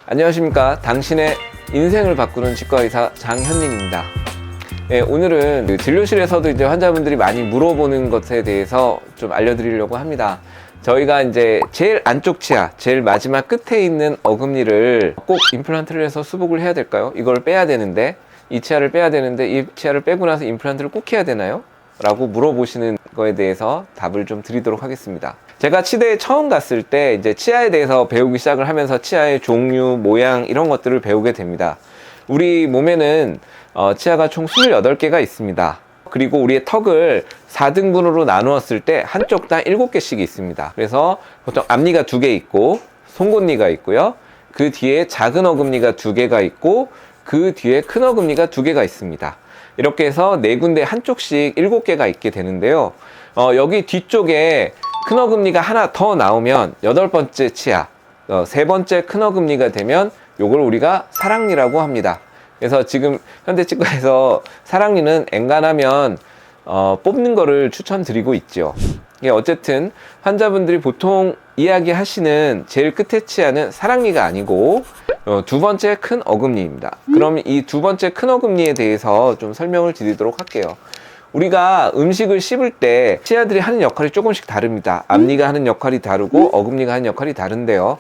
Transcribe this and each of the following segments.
안녕하십니까. 당신의 인생을 바꾸는 치과의사 장현민입니다. 네, 오늘은 진료실에서도 이제 환자분들이 많이 물어보는 것에 대해서 좀 알려드리려고 합니다. 저희가 이제 제일 안쪽 치아, 제일 마지막 끝에 있는 어금니를 꼭 임플란트를 해서 수복을 해야 될까요? 이걸 빼야 되는데, 이 치아를 빼야 되는데, 이 치아를 빼고 나서 임플란트를 꼭 해야 되나요? 라고 물어보시는 거에 대해서 답을 좀 드리도록 하겠습니다. 제가 치대에 처음 갔을 때 이제 치아에 대해서 배우기 시작을 하면서 치아의 종류, 모양 이런 것들을 배우게 됩니다. 우리 몸에는 치아가 총 28개가 있습니다. 그리고 우리의 턱을 4등분으로 나누었을 때 한쪽당 7개씩이 있습니다. 그래서 보통 앞니가 2개 있고 송곳니가 있고요. 그 뒤에 작은 어금니가 2개가 있고 그 뒤에 큰 어금니가 2개가 있습니다. 이렇게 해서 4군데 한쪽씩 7개가 있게 되는데요. 여기 뒤쪽에 큰 어금니가 하나 더 나오면 8번째 치아, 3번째 큰 어금니가 되면 요걸 우리가 사랑니라고 합니다. 그래서 지금 현대치과에서 사랑니는 엔간하면 뽑는 거를 추천드리고 있죠. 어쨌든 환자분들이 보통 이야기하시는 제일 끝에 치아는 사랑니가 아니고 2번째 큰 어금니입니다. 그럼 이 2번째 큰 어금니에 대해서 좀 설명을 드리도록 할게요. 우리가 음식을 씹을 때 치아들이 하는 역할이 조금씩 다릅니다. 앞니가 하는 역할이 다르고 어금니가 하는 역할이 다른데요.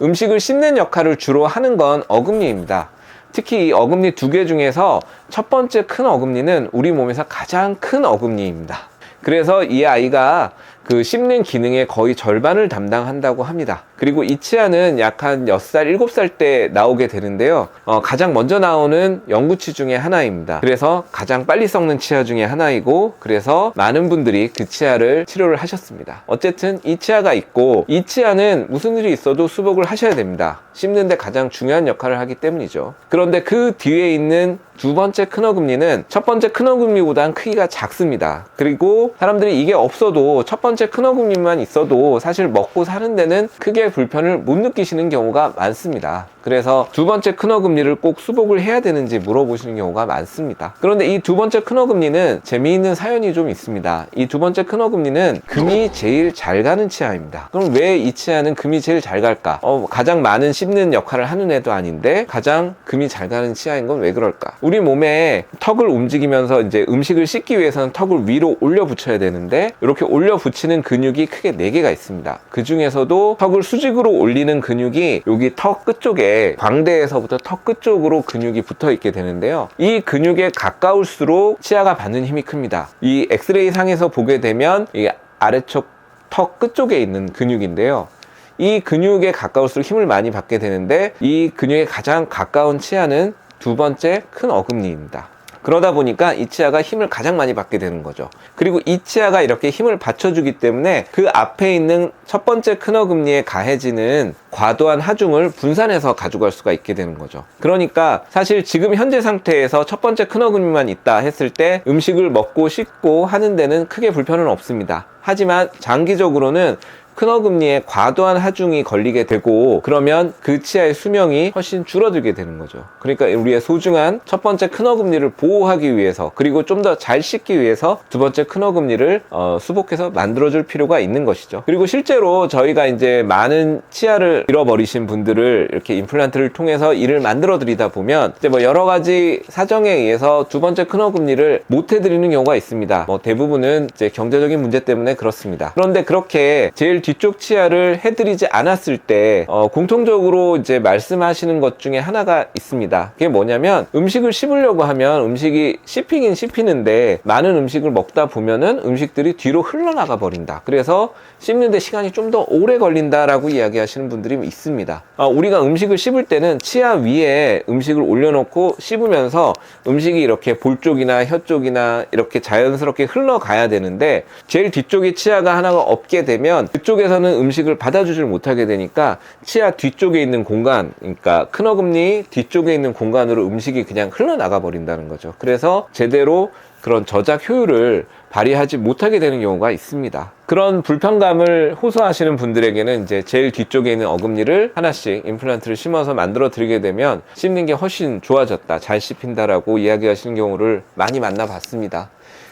음식을 씹는 역할을 주로 하는 건 어금니입니다. 특히 이 어금니 2개 중에서 첫 번째 큰 어금니는 우리 몸에서 가장 큰 어금니입니다. 그래서 이 아이가 그 씹는 기능의 거의 절반을 담당한다고 합니다. 그리고 이 치아는 약 한 6살, 7살 때 나오게 되는데요. 가장 먼저 나오는 영구치 중에 하나입니다. 그래서 가장 빨리 썩는 치아 중에 하나이고, 그래서 많은 분들이 그 치아를 치료를 하셨습니다. 어쨌든 이 치아가 있고, 이 치아는 무슨 일이 있어도 수복을 하셔야 됩니다. 씹는데 가장 중요한 역할을 하기 때문이죠. 그런데 그 뒤에 있는 2번째 큰 어금니는 첫 번째 큰 어금니보다는 크기가 작습니다. 그리고 사람들이 이게 없어도 첫 번째 큰 어금니만 있어도 사실 먹고 사는 데는 크게 불편을 못 느끼시는 경우가 많습니다. 그래서 2번째 큰 어금니를 꼭 수복을 해야 되는지 물어보시는 경우가 많습니다. 그런데 이 2번째 큰 어금니는 재미있는 사연이 좀 있습니다. 이 2번째 큰 어금니는 금이 제일 잘 가는 치아입니다. 그럼 왜 이 치아는 금이 제일 잘 갈까? 가장 많은 씹는 역할을 하는 애도 아닌데 가장 금이 잘 가는 치아인 건 왜 그럴까? 우리 몸에 턱을 움직이면서 이제 음식을 씹기 위해서는 턱을 위로 올려 붙여야 되는데, 이렇게 올려 붙이는 근육이 크게 4개가 있습니다. 그 중에서도 턱을 수직으로 올리는 근육이 여기 턱 끝쪽에, 광대에서부터 턱 끝쪽으로 근육이 붙어 있게 되는데요. 이 근육에 가까울수록 치아가 받는 힘이 큽니다. 이 엑스레이 상에서 보게 되면 이 아래쪽 턱 끝쪽에 있는 근육인데요. 이 근육에 가까울수록 힘을 많이 받게 되는데, 이 근육에 가장 가까운 치아는 2번째 큰 어금니입니다. 그러다 보니까 이 치아가 힘을 가장 많이 받게 되는 거죠. 그리고 이 치아가 이렇게 힘을 받쳐주기 때문에 그 앞에 있는 첫 번째 큰 어금니에 가해지는 과도한 하중을 분산해서 가져갈 수가 있게 되는 거죠. 그러니까 사실 지금 현재 상태에서 첫 번째 큰 어금니만 있다 했을 때 음식을 먹고 씹고 하는 데는 크게 불편은 없습니다. 하지만 장기적으로는 큰 어금니에 과도한 하중이 걸리게 되고, 그러면 그 치아의 수명이 훨씬 줄어들게 되는 거죠. 그러니까 우리의 소중한 첫 번째 큰 어금니를 보호하기 위해서, 그리고 좀 더 잘 씹기 위해서 2번째 큰 어금니를 수복해서 만들어줄 필요가 있는 것이죠. 그리고 실제로 저희가 이제 많은 치아를 잃어버리신 분들을 이렇게 임플란트를 통해서 이를 만들어 드리다 보면 이제 뭐 여러 가지 사정에 의해서 2번째 큰 어금니를 못 해드리는 경우가 있습니다. 대부분은 이제 경제적인 문제 때문에 그렇습니다. 그런데 그렇게 제일 뒤쪽 치아를 해드리지 않았을 때 공통적으로 이제 말씀하시는 것 중에 하나가 있습니다. 그게 뭐냐면, 음식을 씹으려고 하면 음식이 씹히긴 씹히는데 많은 음식을 먹다 보면은 음식들이 뒤로 흘러나가 버린다. 그래서 씹는데 시간이 좀 더 오래 걸린다라고 이야기하시는 분들이 있습니다. 우리가 음식을 씹을 때는 치아 위에 음식을 올려놓고 씹으면서 음식이 이렇게 볼 쪽이나 혀 쪽이나 이렇게 자연스럽게 흘러가야 되는데, 제일 뒤쪽에 치아가 하나가 없게 되면 그쪽에서는 음식을 받아주질 못하게 되니까 치아 뒤쪽에 있는 공간, 그러니까 큰 어금니 뒤쪽에 있는 공간으로 음식이 그냥 흘러나가 버린다는 거죠. 그래서 제대로 그런 저작 효율을 발휘하지 못하게 되는 경우가 있습니다. 그런 불편감을 호소하시는 분들에게는 이제 제일 뒤쪽에 있는 어금니를 하나씩 임플란트를 심어서 만들어 드리게 되면 씹는 게 훨씬 좋아졌다, 잘 씹힌다라고 이야기하시는 경우를 많이 만나봤습니다.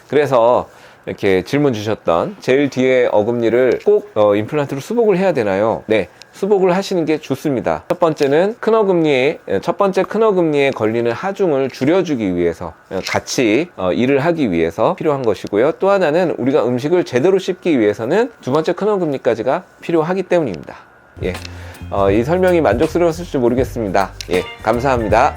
그래서 이렇게 질문 주셨던 제일 뒤에 어금니를 꼭 임플란트로 수복을 해야 되나요? 네, 수복을 하시는 게 좋습니다. 첫 번째 큰어금니에 걸리는 하중을 줄여주기 위해서 같이 일을 하기 위해서 필요한 것이고요. 또 하나는 우리가 음식을 제대로 씹기 위해서는 두 번째 큰어금니까지가 필요하기 때문입니다. 이 설명이 만족스러웠을지 모르겠습니다. 감사합니다.